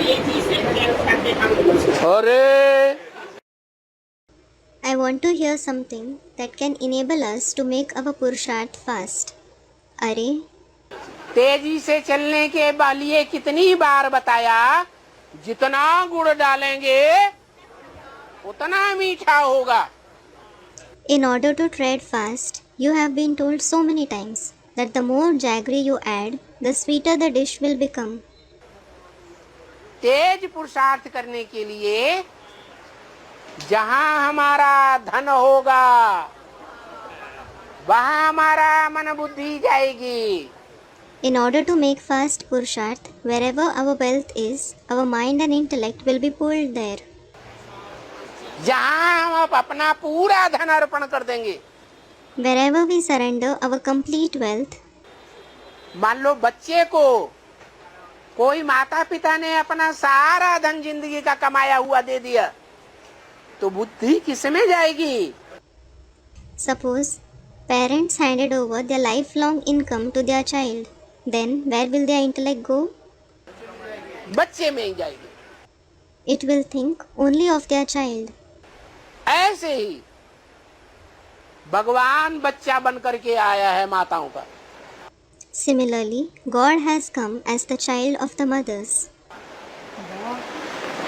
तेजी से चलते हम। अरे I want to hear something that can enable us to make our Purusharth fast. अरे तेजी से चलने के लिए कितनी बार बताया, जितना गुड़ डालेंगे उतना मीठा होगा। In order to tread fast, you have been told so many times that the more jaggery you add, the sweeter the dish will become. तेज पुरुषार्थ करने के लिए जहाँ हमारा धन होगा वहाँ हमारा मन बुद्धि जाएगी। In order to make fast Purusharth, wherever our wealth is, our mind and intellect will be pulled there. जहाँ हम अपना पूरा धन अर्पण कर देंगे, Wherever we surrender our complete wealth, मान लो बच्चे को कोई माता पिता ने अपना सारा धन जिंदगी का कमाया हुआ दे दिया, तो बुद्धि किसमें जाएगी? suppose parents handed over their lifelong income to their child, then where will their intellect go? बच्चे में ही जाएगी। It will think only of their child. ऐसे ही भगवान बच्चा बन करके आया है माताओं का। Similarly, God has come as the child of the mothers.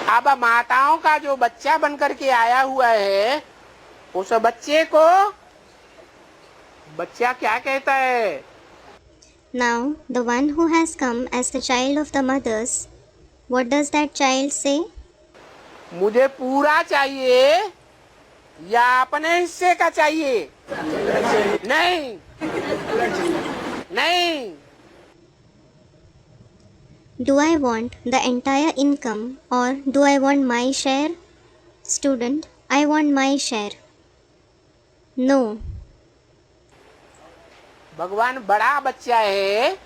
अब माताओं का जो बच्चा बन करके आया हुआ है, उस बच्चे को बच्चा क्या कहता है? Now, the one who has come as the child of the mothers, what does that child say? मुझे पूरा चाहिए या अपने हिस्से का चाहिए? नहीं नहीं, Do I want the entire income or do I want my share? Student, I want my share. No. भगवान बड़ा बच्चा है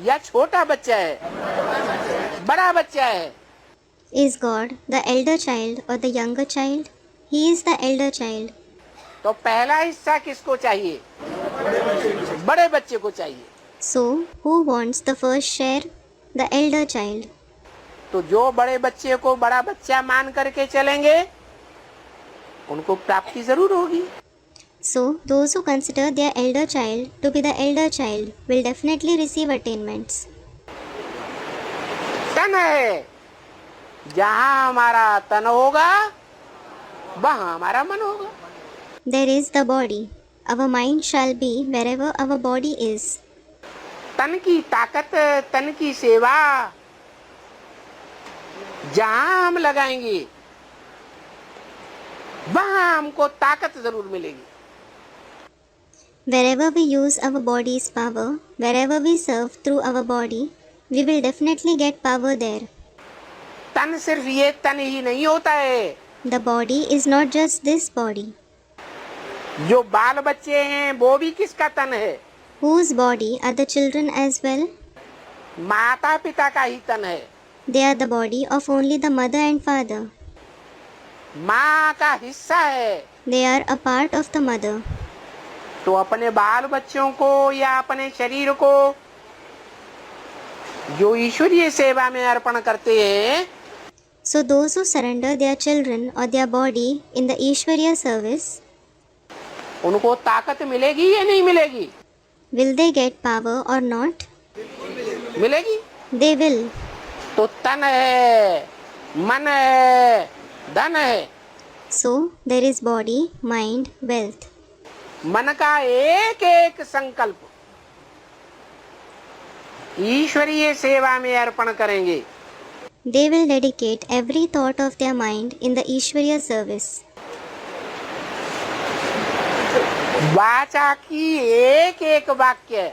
या छोटा बच्चा है? बड़ा बच्चा है। Is God the elder child or the younger child? He is the elder child. तो पहला हिस्सा किसको चाहिए? बड़े बच्चे को चाहिए। So, who wants the first share? The elder child. तो जो बड़े बच्चे को बड़ा बच्चा मान करके चलेंगे, उनको प्राप्ति जरूर होगी। So, those who consider their elder child to be the elder child will definitely receive attainments. तन है, जहाँ हमारा तन होगा वहाँ हमारा मन होगा। There is the body. Our mind shall be wherever our body is. तन की ताकत, तन की सेवा जहाँ हम लगाएंगे वहाँ हमको ताकत जरूर मिलेगी। Wherever we use our body's power, wherever we serve through our body, we will definitely get power there. तन सिर्फ ये तन ही नहीं होता है। The body is not just this body. जो बाल बच्चे हैं वो भी किसका तन है? Whose body are the children as well? माता पिता का ही तन है। They are the body of only the mother and father. माँ का हिस्सा है। They are a part of the mother. तो अपने बाल बच्चों को या अपने शरीर को जो ईश्वरीय सेवा में अर्पण करते हैं, So those who surrender their children or their body in the Ishwariya service, उनको ताकत मिलेगी या नहीं मिलेगी? will they get power or not? मिलेगी। They will. तो तन है, मन है, धन है। So there is body, mind, wealth. मन का एक एक संकल्प ईश्वरीय सेवा में अर्पण करेंगे। They will dedicate every thought of their mind in the Ishwariya service. वाचा की एक एक वाक्य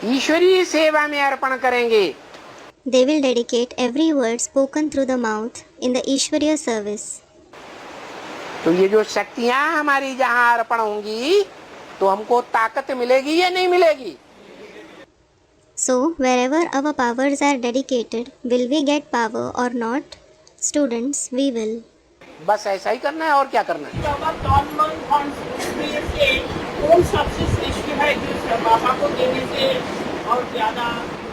ईश्वरीय सेवा में अर्पण करेंगे। They will dedicate every word spoken through the mouth in the Ishwariya service. तो ये जो शक्तियाँ हमारी जहाँ अर्पण होंगी, तो हमको ताकत मिलेगी या नहीं मिलेगी? So wherever our powers are dedicated, will we get power or not? Students, we will. बस ऐसा ही करना है, और क्या करना है? तन मन धन से कौन सबसे श्रेष्ठ है जो बाबा को देने से और ज्यादा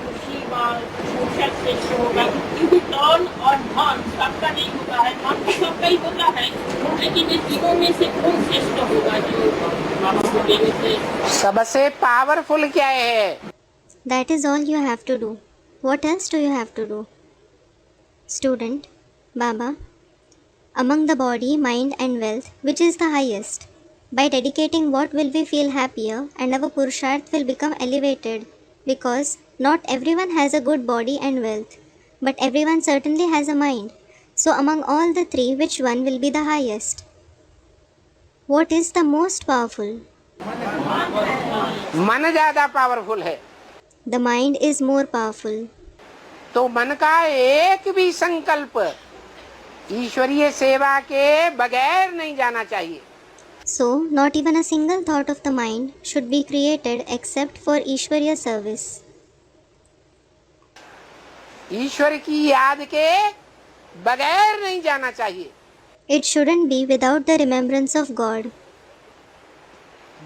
खुशी पोषक श्रेष्ठ होगा, क्योंकि तौल और धन सबका नहीं होता है, धन तो सबका ही होता है, लेकिन इन तीनों में से कौन श्रेष्ठ होगा जो बाबा को देने से सबसे पावरफुल क्या है? That is all you have to do. What else do you have to do? Student, Baba, among the body, mind and wealth, which is the highest? By dedicating what will we feel happier and our Purusharth will become elevated, because not everyone has a good body and wealth, but everyone certainly has a mind. So among all the three, which one will be the highest? What is the most powerful? मन ज्यादा powerful है। The mind is more powerful. तो मन का एक भी संकल्प ईश्वरीय सेवा के बगैर नहीं जाना चाहिए। So, not even a single thought of the mind should be created except for Ishwariya service. ईश्वर की याद के बगैर नहीं जाना चाहिए। It shouldn't be without the remembrance of God.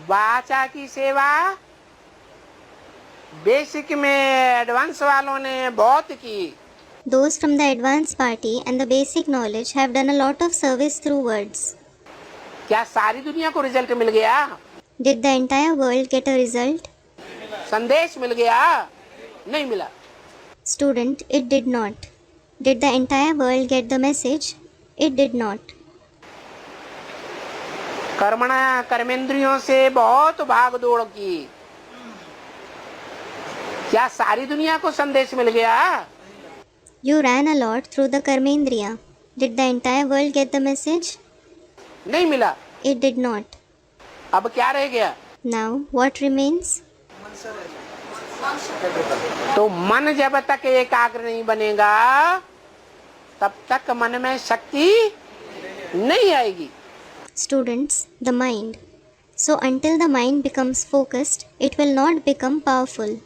वाचा की सेवा बेसिक में एडवांस वालों ने बहुत की। Those from the advanced party and the basic knowledge have done a lot of service through words. क्या सारी दुनिया को रिजल्ट मिल गया? Did the entire world get a result? संदेश मिल गया? नहीं मिला। Student, it did not. Did the entire world get the message? It did not. कर्मणा कर्मेंद्रियों से बहुत भाग दौड़ की। क्या सारी दुनिया को संदेश मिल गया? You ran a lot through the Karmendriya. Did the entire world get the message? नहीं मिला। It did not. अब क्या रह गया? Now, what remains? तो मन जब तक एकाग्र नहीं बनेगा तब तक मन में शक्ति नहीं आएगी। Students, the mind. So until the mind becomes focused, it will not become powerful.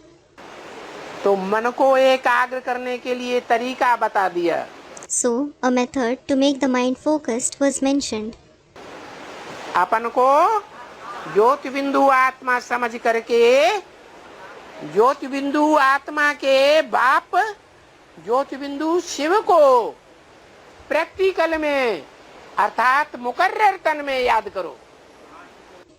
तो मन को एकाग्र करने के लिए तरीका बता दिया। So, a method to make the mind focused was mentioned. अपन को ज्योति बिंदु आत्मा समझ करके ज्योति बिंदु आत्मा के बाप ज्योति बिंदु शिव को प्रैक्टिकल में अर्थात मुकर्रर तन में याद करो।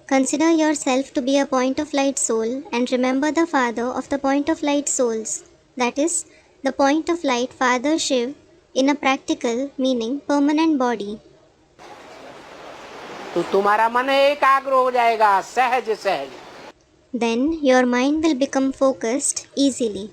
Consider yourself to be a point of light soul and remember the father of the point of light souls, that is, the point of light Father Shiv, in a practical, meaning permanent body. तो तुम्हारा मन एकाग्र हो जाएगा सहज सहज। Then your mind will become focused easily.